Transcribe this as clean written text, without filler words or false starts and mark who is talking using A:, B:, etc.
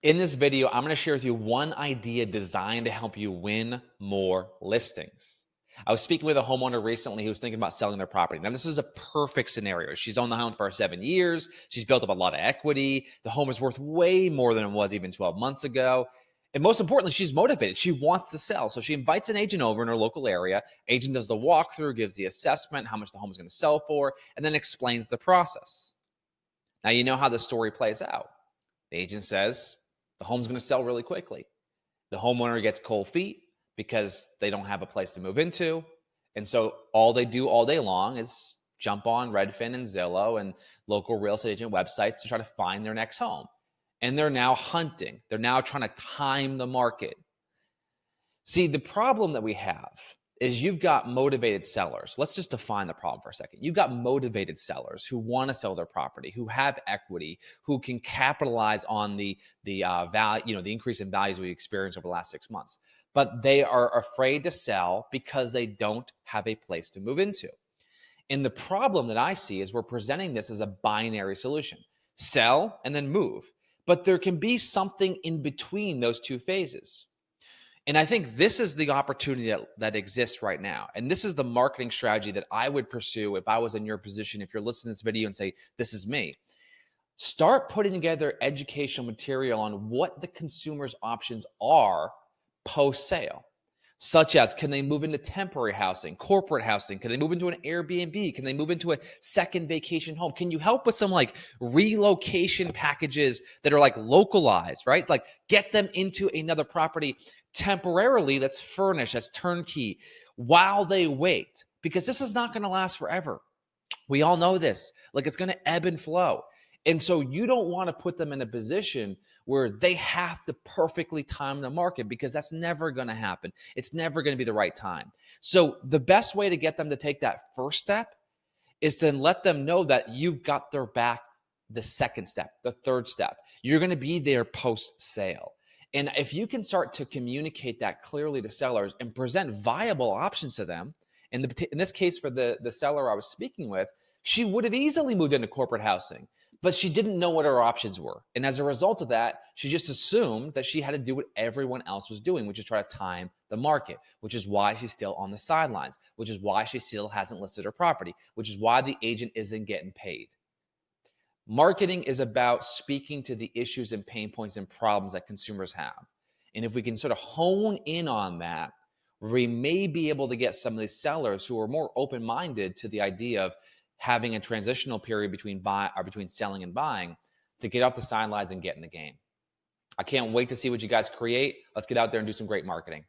A: In this video, I'm going to share with you one idea designed to help you win more listings. I was speaking with a homeowner recently who was thinking about selling their property. Now, this is a perfect scenario. She's owned the home for 7 years. She's built up a lot of equity. The home is worth way more than it was even 12 months ago. And most importantly, she's motivated. She wants to sell. So she invites an agent over in her local area. Agent does the walkthrough, gives the assessment, how much the home is going to sell for, and then explains the process. Now, you know how the story plays out. The agent says the home's going to sell really quickly. The homeowner gets cold feet because they don't have a place to move into. And so all they do all day long is jump on Redfin and Zillow and local real estate agent websites to try to find their next home. And they're now hunting. They're now trying to time the market. See, the problem that we have is you've got motivated sellers. Let's just define the problem for a second. You've got motivated sellers who want to sell their property, who have equity, who can capitalize on the value, the increase in values we experienced over the last 6 months. But they are afraid to sell because they don't have a place to move into. And the problem that I see is we're presenting this as a binary solution: sell and then move. But there can be something in between those two phases. And I think this is the opportunity that exists right now. And this is the marketing strategy that I would pursue if I was in your position. If you're listening to this video and say, this is me, start putting together educational material on what the consumer's options are post sale, such as, can they move into temporary housing, corporate housing? Can they move into an Airbnb? Can they move into a second vacation home? Can you help with some like relocation packages that are like localized, right? Like get them into another property temporarily that's furnished, that's turnkey, while they wait, because this is not going to last forever. We all know this. Like, it's going to ebb and flow. And so you don't want to put them in a position where they have to perfectly time the market, because that's never going to happen. It's never going to be the right time. So the best way to get them to take that first step is to let them know that you've got their back the second step, the third step. You're going to be there post sale. And if you can start to communicate that clearly to sellers and present viable options to them, in this case for the seller I was speaking with, she would have easily moved into corporate housing, but she didn't know what her options were. And as a result of that, she just assumed that she had to do what everyone else was doing, which is try to time the market, which is why she's still on the sidelines, which is why she still hasn't listed her property, which is why the agent isn't getting paid. Marketing is about speaking to the issues and pain points and problems that consumers have. And if we can sort of hone in on that, we may be able to get some of these sellers who are more open-minded to the idea of having a transitional period between selling and buying, to get off the sidelines and get in the game. I can't wait to see what you guys create. Let's get out there and do some great marketing.